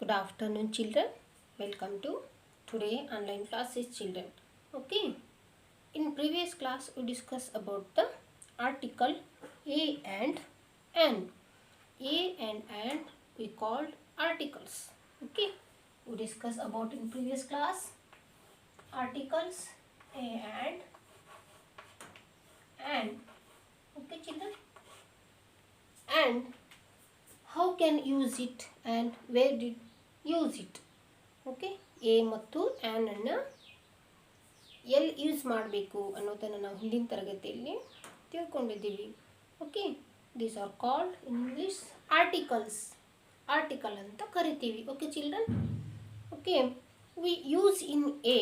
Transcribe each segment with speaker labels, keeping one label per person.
Speaker 1: Good afternoon, children. Welcome to today online classes, children. Okay. In previous class, we discussed about the article a and an. A and an we called articles. Okay. We discussed about in previous class articles a and an. Okay, children. And how can use it and where did use it? Okay a ಮತ್ತು an ಅನ್ನು ಎಲ್ಲಿ use ಮಾಡಬೇಕು ಅನ್ನೋದನ್ನು ನಾವು ಹಿಂದಿನ ತರಗತಿಯಲ್ಲಿ ತಿಳ್ಕೊಂಡಿದ್ದೀವಿ. Okay, these are called in English articles. Article ಅಂತ ಕರಿತೀವಿ. Okay children. Okay, we use in a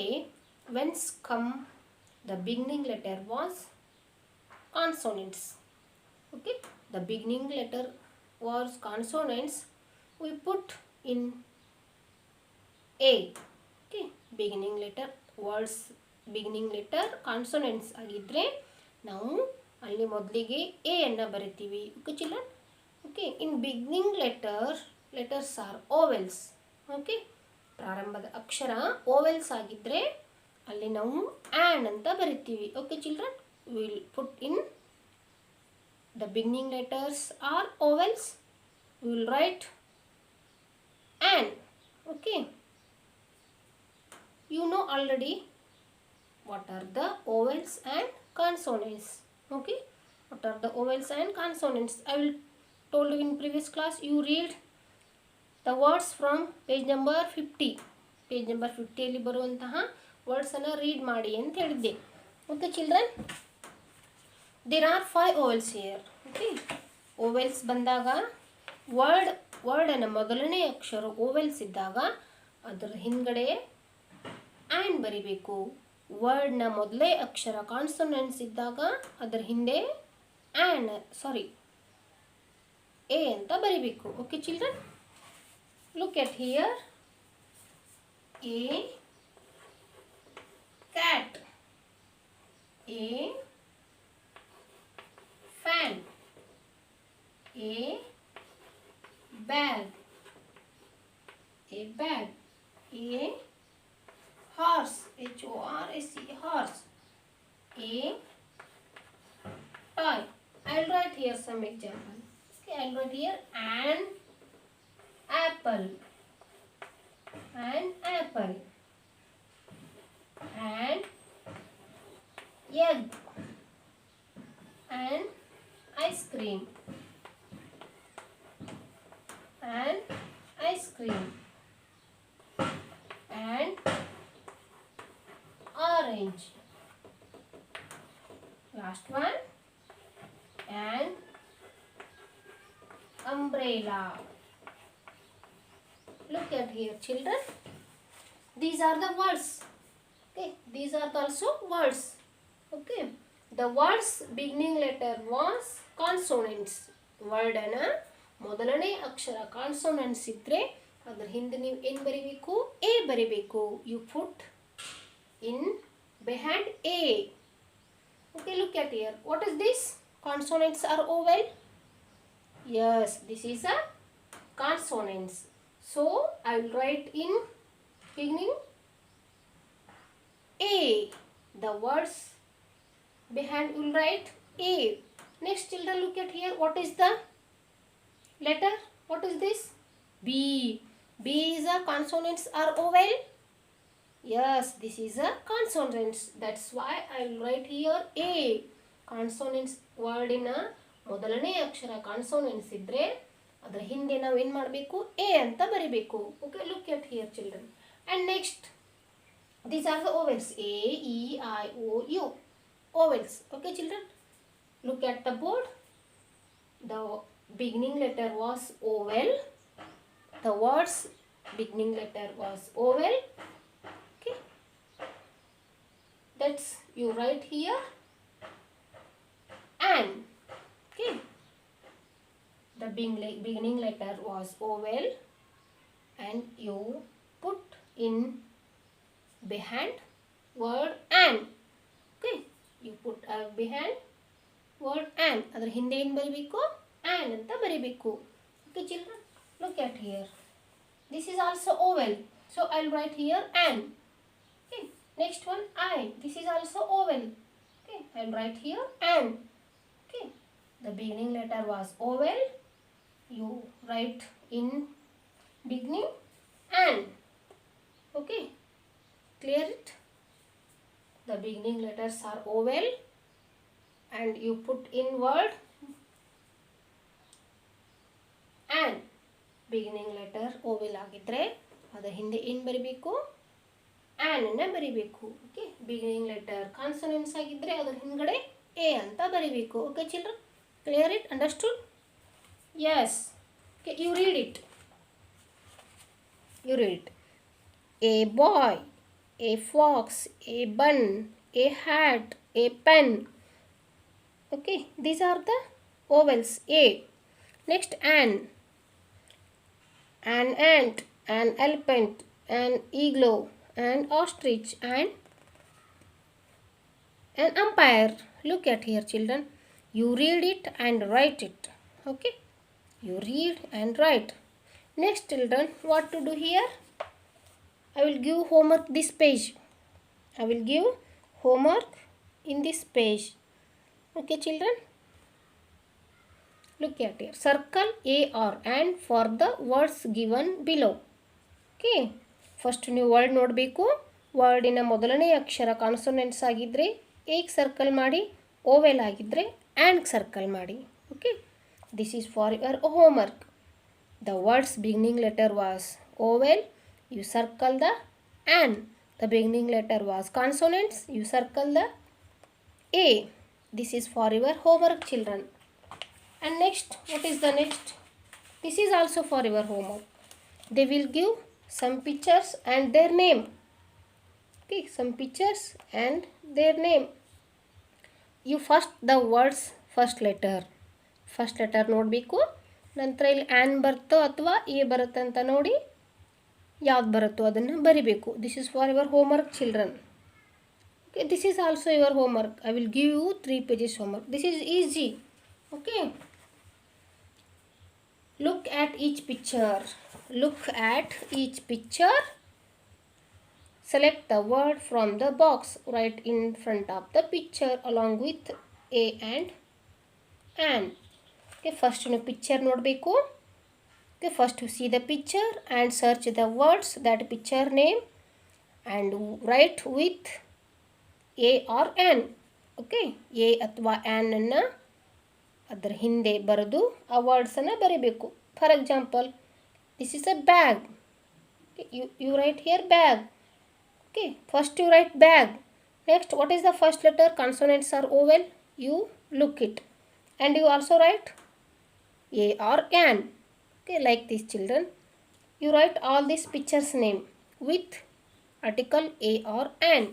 Speaker 1: when's come the beginning letter was consonants. Okay, the beginning letter was consonants we put in A. Okay, beginning letter words beginning letter consonants ಆಗಿದ್ರೆ ನಾವು ಅಲ್ಲಿ ಮೊದಲಿಗೆ a ಅನ್ನು ಬರಿತೀವಿ. Okay children. Okay, in beginning letters are vowels. Okay, ಪ್ರಾರಂಭದ ಅಕ್ಷರ vowels ಆಗಿದ್ರೆ ಅಲ್ಲಿ ನಾವು ಆ್ಯನ್ ಅಂತ ಬರಿತೀವಿ. Okay children, will put in the beginning letters are vowels, will write an. Okay, you know already what are the vowels and consonants. Okay, what are the vowels and consonants? I will told you in previous class. You read the words from page number 50. Page number 50 ಅಲ್ಲಿ ಬರುವಂತಹ words ಅನ್ನು read ಮಾಡಿ ಅಂತ ಹೇಳಿದ್ದೆ. Okay children, there are 5 vowels here. Okay, vowels ಬಂದಾಗ ವರ್ಡನ್ನು ಮೊದಲನೇ ಅಕ್ಷರ vowels ಇದ್ದಾಗ ಅದರ ಹಿಂದ್ಗಡೆ ಆ್ಯನ್ ಬರಿಬೇಕು. ವರ್ಡ್ನ ಮೊದಲೇ ಅಕ್ಷರ ಕಾನ್ಸೋನೆಂಟ್ಸ್ ಇದ್ದಾಗ ಅದರ ಹಿಂದೆ ಎ ಅಂತ ಬರಿಬೇಕು. Okay children, look at here. A cat, A fan, A bag, A horse, H-O-R-S-E, horse. A toy. I'll write here some example. Okay, I'll write here an apple, and egg, and ice cream, and orange. Last one, and umbrella. Look at here children, these are the words. Okay, these are also words. Okay, the words beginning letter was consonants. Word ಅನ್ನ ಮೊದಲನೇ ಅಕ್ಷರ consonants ಇದ್ರೆ ಅದರ ಹಿಂದೆ ನೀವು ಏನು ಬರಿಬೇಕು? A ಬರಿಬೇಕು. You put in behind A. Okay, look at here. What is this? Consonants are vowel. Yes, this is a consonants. So I will write in beginning A. The words behind will write A. Next children, look at here. What is the letter? What is this? B. B is a consonants are vowel. Yes, this is a consonants. That's why I will write here A. Consonants word ಇನ ಮೊದಲನೇ ಅಕ್ಷರ consonants ಇದ್ರೆ ಅದರ ಹಿಂದೆ ನಾವು ಏನು ಮಾಡಬೇಕು? A ಅಂತ ಬರಿಬೇಕು. Okay, look at here children. And next these are the vowels. A E I O U vowels. Okay children, look at the board. The beginning letter was vowel. The words beginning letter was vowel. That's you write here an. Okay, the beginning letter was vowel and you put in behind word an. Okay, you put behind word an. ಅದರ ಹಿಂದೆ ಏನು ಬರಿಬೇಕು? an ಅಂತ ಬರಿಬೇಕು. Okay children, look at here. This is also oval. So I'll write here an. Okay. Next one I. This is also oval. Okay. I'll write here an. Okay. The beginning letter was oval. You write in beginning an. Okay. Clear it? The beginning letters are oval and you put in word and beginning letter oval ಆಗಿದ್ರೆ ಅದರ ಹಿಂದೆ ಏನು ಬರಿಬೇಕು on ಅನ್ನು ಬರಿಬೇಕು okay beginning letter consonants ಆಗಿದ್ರೆ ಅದರ ಹಿಂದ್ಗಡೆ ಎ ಅಂತ ಬರಿಬೇಕು okay children clear it understood yes okay you read it a boy a fox a bun a hat a pen okay these are the vowels a next an ant an elephant an eagle an ostrich and an umpire look at here children you read it and write it okay you read and write next children what to do here I will give homework this page I will give homework in this page okay children look at here circle a or and for the words given below okay first ನೀವು word ನೋಡಬೇಕು ವರ್ಡಿನ ಮೊದಲನೇ ಅಕ್ಷರ consonants ಆಗಿದ್ದರೆ ಏಗೆ circle ಮಾಡಿ vowel ಆಗಿದ್ದರೆ and circle ಮಾಡಿ okay this is for your homework the words beginning letter was vowel you circle the an the beginning letter was consonants you circle the a this is for your homework children and next what is the next this is also for your homework they will give some pictures and their name okay some pictures and their name you first the words first letter ನೋಡಬೇಕು ನಂತರ ಇಲ್ಲಿ an ಬರುತ್ತೋ ಅಥವಾ A ಬರುತ್ತೆ ಅಂತ ನೋಡಿ ಯಾವ್ದು ಬರುತ್ತೋ ಅದನ್ನು ಬರಿಬೇಕು this is for your homework children okay this is also your homework I will give you 3 pages homework this is easy okay look at each picture select the word from the box right in front of the picture along with a and an okay first you picture ನೋಡಬೇಕು okay first you see the picture and search the words that picture name and write with a or an okay a ಅಥವಾ an ಅನ್ನು ಅದರ ಹಿಂದೆ ಬರೆದು ಆ ವರ್ಡ್ಸನ್ನು ಬರೀಬೇಕು for example this is a bag okay you write here bag okay first you write bag next what is the first letter consonants are vowel you look it and you also write a or an okay like this children you write all these pictures name with article a or an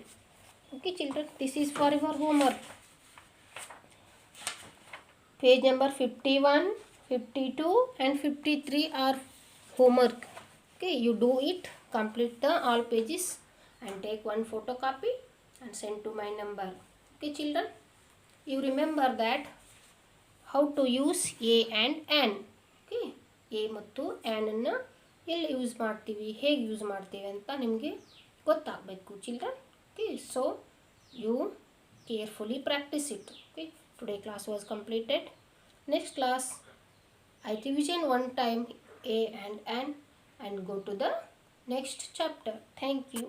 Speaker 1: okay children this is for your homework page number 51 52 and 53 are homework okay you do it complete the all pages and take one photocopy and send to my number okay children you remember that how to use a and an okay a ಮತ್ತು an ಅನ್ನು ಎಲ್ಲಿ use ಮಾಡ್ತೀವಿ ಹೇಗೆ use ಮಾಡ್ತೀವಿ ಅಂತ ನಿಮಗೆ ಗೊತ್ತಾಗಬೇಕು children okay so you carefully practice it okay today class was completed next class I revision one time a and an and go to the next chapter thank you